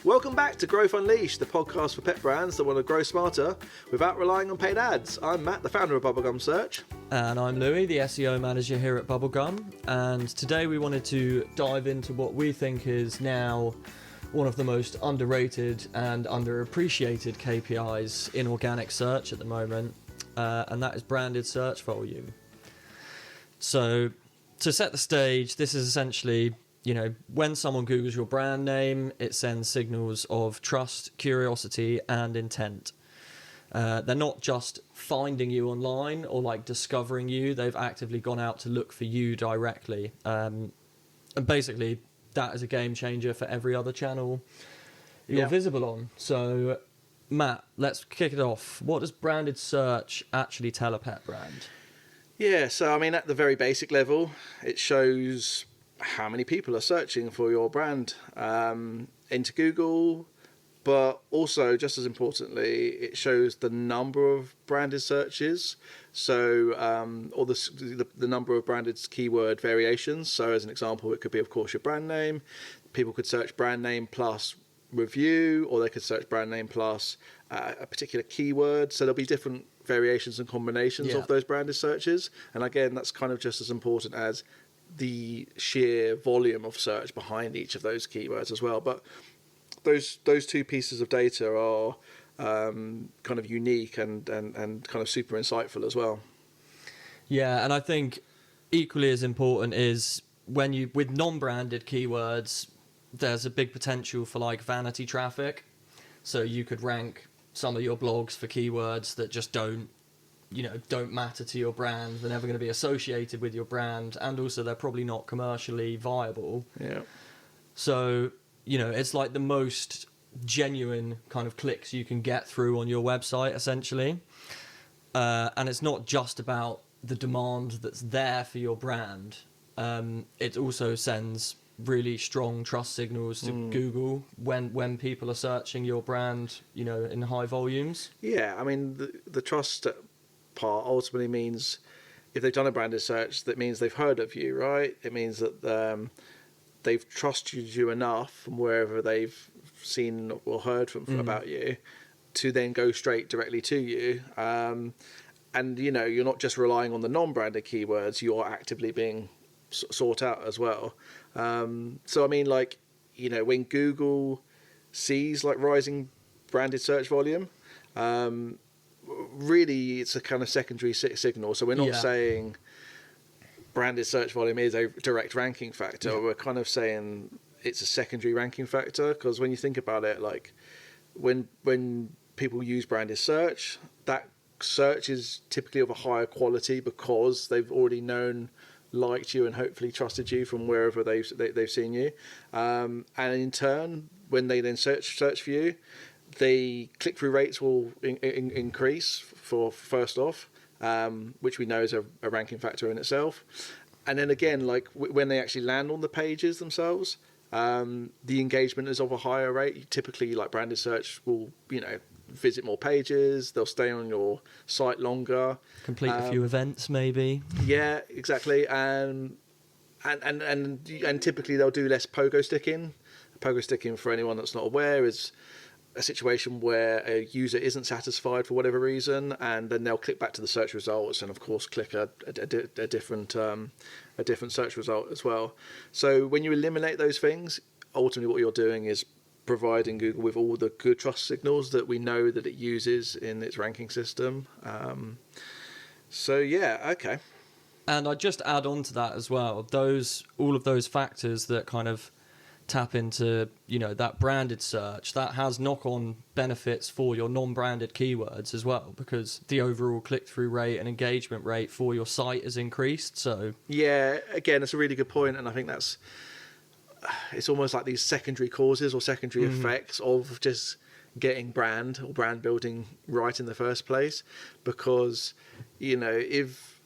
Welcome back to Growth Unleashed, the podcast for pet brands that want to grow smarter without relying on paid ads. I'm Matt, the founder of Bubblegum Search. And I'm Louis, the SEO Manager here at Bubblegum. And today we wanted to dive into what we think is now one of the most underrated and underappreciated KPIs in organic search at the moment, and that is branded search volume. So to set the stage, this is essentially, when someone Googles your brand name, it sends signals of trust, curiosity, and intent. They're not just finding you online or discovering you, they've actively gone out to look for you directly. And basically, that is a game changer for every other channel you're visible on. So, Matt, let's kick it off. What does branded search actually tell a pet brand? Yeah, so at the very basic level, it shows how many people are searching for your brand into Google, but also, just as importantly, it shows the number of branded searches, so or the number of branded keyword variations. So as an example, it could be, of course, your brand name. People could search brand name plus review, or they could search brand name plus a particular keyword. So there'll be different variations and combinations of those branded searches. And again, that's kind of just as important as the sheer volume of search behind each of those keywords as well. But those two pieces of data are kind of unique and kind of super insightful as well. Yeah, and I think equally as important is with non-branded keywords, there's a big potential for vanity traffic. So you could rank some of your blogs for keywords that just don't matter to your brand. They're never going to be associated with your brand, and also they're probably not commercially viable. Yeah. So, it's like the most genuine kind of clicks you can get through on your website, essentially. And it's not just about the demand that's there for your brand. It also sends really strong trust signals to Google when people are searching your brand, in high volumes. Yeah, the trust part ultimately means if they've done a branded search, that means they've heard of you, right? It means that they've trusted you enough from wherever they've seen or heard from about you to then go straight directly to you. And you're not just relying on the non-branded keywords, you're actively being sought out as well. So when Google sees rising branded search volume, really it's a kind of secondary signal. So we're not saying branded search volume is a direct ranking factor. We're kind of saying it's a secondary ranking factor, because when you think about it, when people use branded search, that search is typically of a higher quality because they've already known, liked you, and hopefully trusted you from wherever they've seen you. And in turn, when they then search for you, the click-through rates will increase for first off, which we know is a ranking factor in itself. And then again, when they actually land on the pages themselves, the engagement is of a higher rate. Typically, branded search will, visit more pages, they'll stay on your site longer. Complete a few events, maybe. Yeah, exactly. And typically they'll do less pogo sticking. Pogo sticking, for anyone that's not aware, is a situation where a user isn't satisfied for whatever reason, and then they'll click back to the search results and of course click a different search result as well. So when you eliminate those things, ultimately what you're doing is providing Google with all the good trust signals that we know that it uses in its ranking system. Okay. And I'd just add on to that as well, all of those factors that kind of tap into, that branded search, that has knock-on benefits for your non-branded keywords as well, because the overall click-through rate and engagement rate for your site is increased. So yeah, again, it's a really good point, and I think it's almost like these secondary causes or secondary effects of just getting brand or brand building right in the first place, because if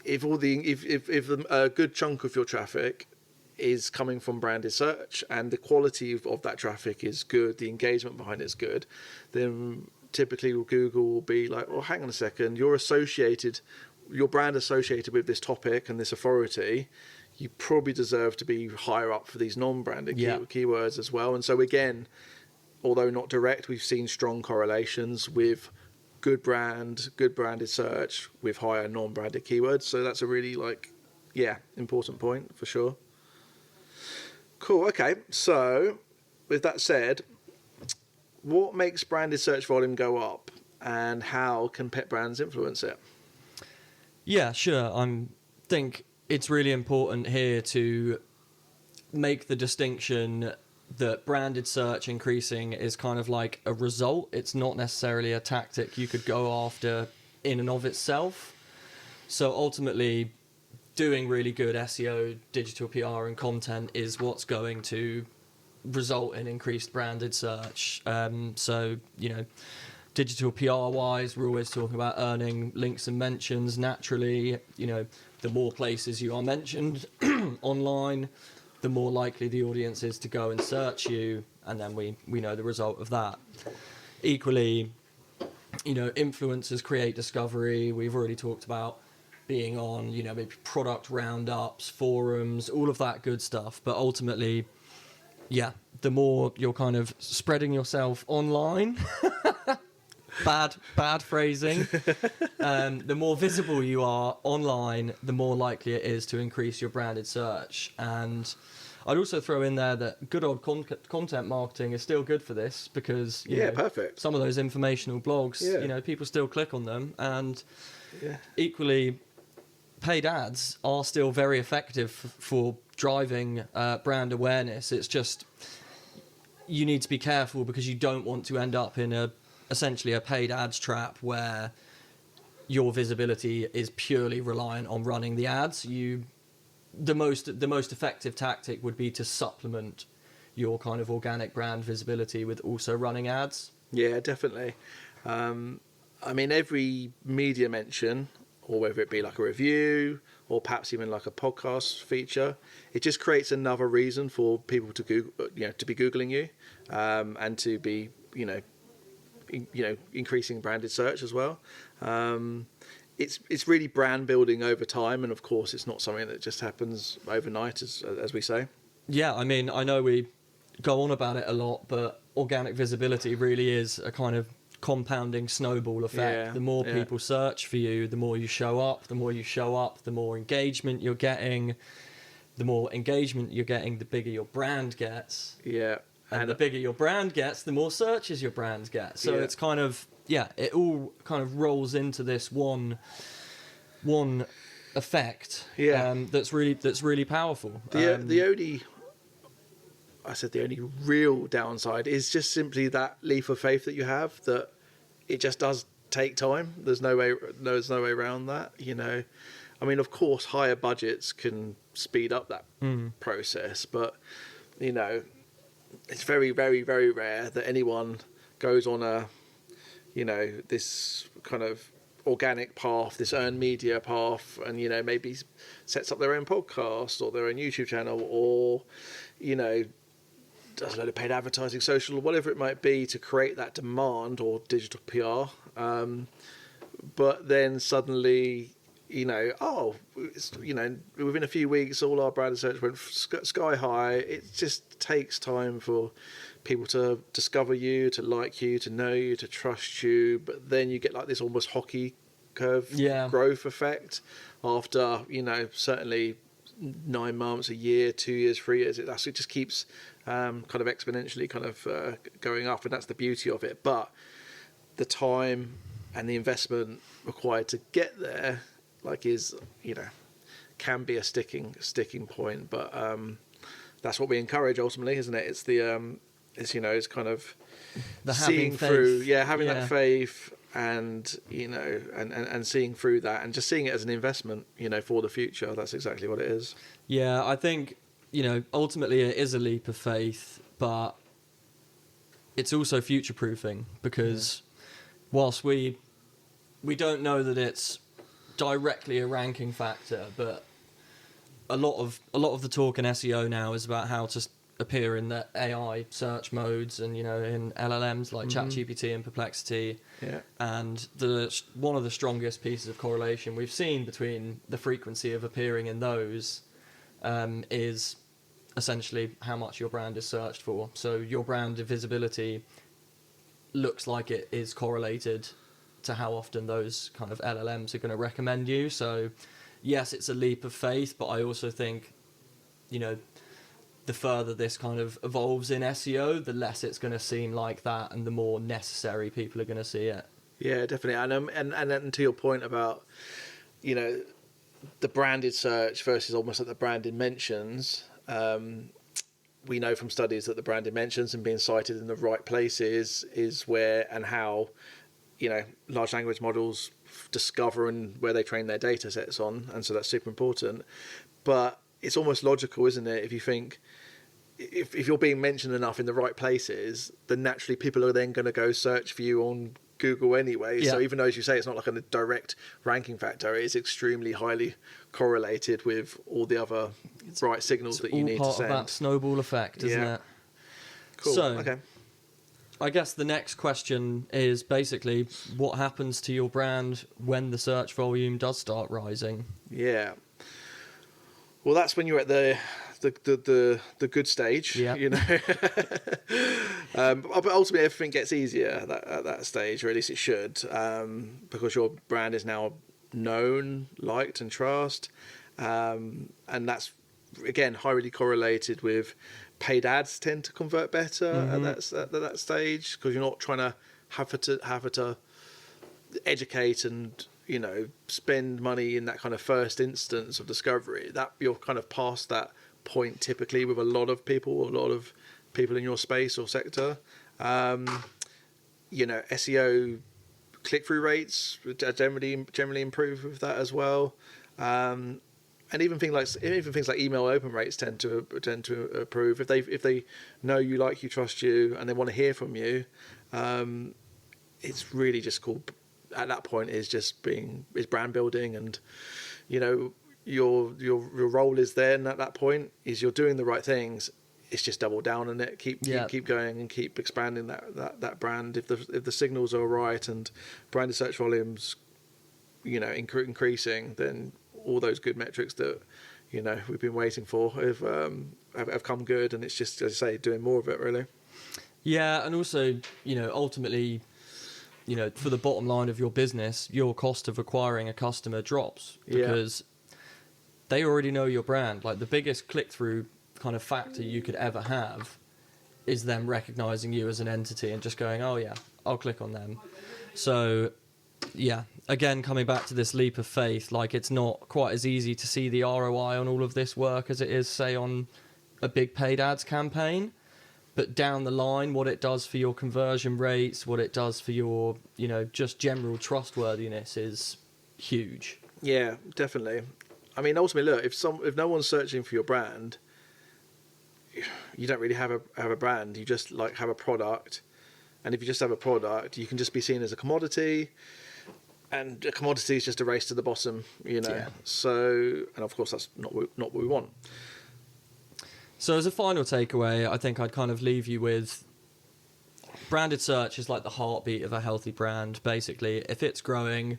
a good chunk of your traffic is coming from branded search and the quality of that traffic is good, the engagement behind it is good, then typically Google will be like, well, hang on a second, your brand associated with this topic and this authority, you probably deserve to be higher up for these non-branded keywords as well. And so again, although not direct, we've seen strong correlations with good branded search with higher non-branded keywords. So that's a really important point for sure. Cool. Okay. So with that said, what makes branded search volume go up, and how can pet brands influence it? Yeah, sure. I think it's really important here to make the distinction that branded search increasing is kind of like a result. It's not necessarily a tactic you could go after in and of itself. So ultimately, doing really good SEO, digital PR and content is what's going to result in increased branded search. So, digital PR wise, we're always talking about earning links and mentions naturally. The more places you are mentioned online, the more likely the audience is to go and search you, and then we know the result of that. Equally, influencers create discovery. We've already talked about being on, maybe product roundups, forums, all of that good stuff. But ultimately, the more you're kind of spreading yourself online, bad phrasing, the more visible you are online, the more likely it is to increase your branded search. And I'd also throw in there that good old content marketing is still good for this, because perfect. Some of those informational blogs, people still click on them, and equally, paid ads are still very effective for driving brand awareness. It's just you need to be careful, because you don't want to end up in essentially a paid ads trap where your visibility is purely reliant on running the ads. The most effective tactic would be to supplement your kind of organic brand visibility with also running ads. Yeah, definitely. Every media mention, or whether it be like a review or perhaps even like a podcast feature, it just creates another reason for people to Google, to be Googling you, and to be, increasing branded search as well. It's really brand building over time, and of course, it's not something that just happens overnight, as we say. Yeah, I know we go on about it a lot, but organic visibility really is a kind of compounding snowball effect. The more people search for you, the more you show up. The more you show up, the more engagement you're getting. The more engagement you're getting, the bigger your brand gets. Yeah. And the bigger your brand gets, the more searches your brand gets. So it's kind of, it all kind of rolls into this one effect. That's really powerful. The only real downside is just simply that leap of faith that you have, that it just does take time. There's no way around that. Of course, higher budgets can speed up that process, but it's very, very, very rare that anyone goes on this kind of organic path, this earned media path, and maybe sets up their own podcast or their own YouTube channel, or does a load of paid advertising, social, or whatever it might be, to create that demand or digital PR. But then suddenly, within a few weeks, all our brand search went sky high. It just takes time for people to discover you, to like you, to know you, to trust you. But then you get like this almost hockey curve growth effect after, certainly 9 months, a year, 2 years, 3 years. It just keeps kind of exponentially going up, and that's the beauty of it. But the time and the investment required to get there can be a sticking point, but that's what we encourage ultimately, isn't it? It's it's kind of the seeing through, having that faith, and and seeing through that, and just seeing it as an investment, for the future. That's exactly what it is. Yeah, I think ultimately it is a leap of faith, but it's also future proofing, because whilst we don't know that it's directly a ranking factor, but a lot of the talk in SEO now is about how to appear in the AI search modes, and in LLMs like ChatGPT and Perplexity. And one of the strongest pieces of correlation we've seen between the frequency of appearing in those is essentially how much your brand is searched for. So your brand visibility looks like it is correlated to how often those kind of LLMs are going to recommend you. So yes, it's a leap of faith, but I also think, you know, the further this kind of evolves in SEO, the less it's going to seem like that, and the more necessary people are going to see it. Yeah, definitely. And to your point about, you know, the branded search versus almost like the branded mentions, we know from studies that the branded mentions and being cited in the right places is where and how, you know, large language models discover and where they train their data sets on. And so that's super important. But it's almost logical, isn't it? If you think, if you're being mentioned enough in the right places, then naturally people are then going to go search for you on Google anyway. Yeah. So even though, as you say, it's not like a direct ranking factor, it is extremely highly correlated with all the other right signals that you need to send. It's all part of that snowball effect, isn't it? Cool. So, okay. I guess the next question is basically what happens to your brand when the search volume does start rising? Yeah. Well, that's when you're at the good stage, you know. But ultimately, everything gets easier at that stage, or at least it should, because your brand is now known, liked, and trusted, and that's again highly correlated with paid ads tend to convert better at that stage, because you're not trying to have to educate and, you know, spend money in that kind of first instance of discovery. That you're kind of past that point typically with a lot of people in your space or sector. You know, SEO click-through rates generally improve with that as well. And even things like email open rates tend to improve if they know you, like you, trust you, and they want to hear from you. It's really just cool. At that point, is brand building, and, you know, your role is then at that point is you're doing the right things. It's just double down on it, keep going and keep expanding that brand. If the signals are right and branded search volumes, you know, increasing, then all those good metrics that, you know, we've been waiting for have come good, and it's just, as I say, doing more of it really. Yeah, and also, you know, ultimately, you know, for the bottom line of your business, your cost of acquiring a customer drops because they already know your brand. Like, the biggest click-through kind of factor you could ever have is them recognizing you as an entity and just going, oh yeah, I'll click on them. So yeah, again, coming back to this leap of faith, like, it's not quite as easy to see the ROI on all of this work as it is, say, on a big paid ads campaign. But down the line, what it does for your conversion rates, what it does for your, you know, just general trustworthiness is huge. Yeah, definitely. I mean, ultimately, look, if no one's searching for your brand, you don't really have a brand. You just like have a product, and if you just have a product, you can just be seen as a commodity, and a commodity is just a race to the bottom, you know. Yeah. So, and of course, that's not what we want. So as a final takeaway, I think I'd kind of leave you with branded search is like the heartbeat of a healthy brand. Basically, if it's growing,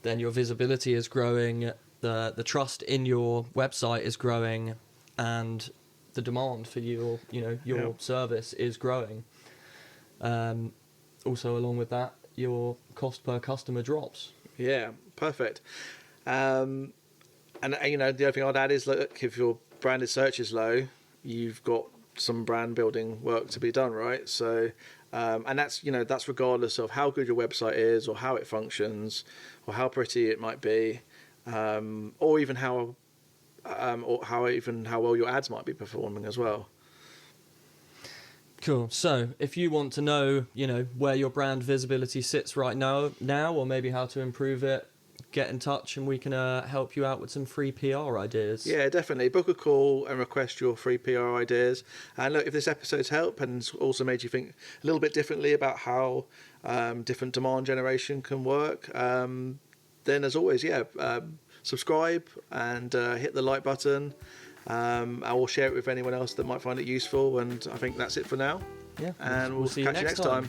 then your visibility is growing, the trust in your website is growing, and the demand for your service is growing. Also, along with that, your cost per customer drops. Yeah, perfect. And you know, the other thing I'd add is, look, if your branded search is low, you've got some brand building work to be done, right? So, and that's, you know, that's regardless of how good your website is, or how it functions, or how pretty it might be, or even how well your ads might be performing as well. Cool. So, if you want to know, you know, where your brand visibility sits right now, or maybe how to improve it, get in touch and we can help you out with some free PR ideas. Yeah, definitely. Book a call and request your free PR ideas. And look, if this episode's helped and it's also made you think a little bit differently about how different demand generation can work, then as always, subscribe and hit the like button. I will share it with anyone else that might find it useful. And I think that's it for now. Yeah, and we'll see you next time.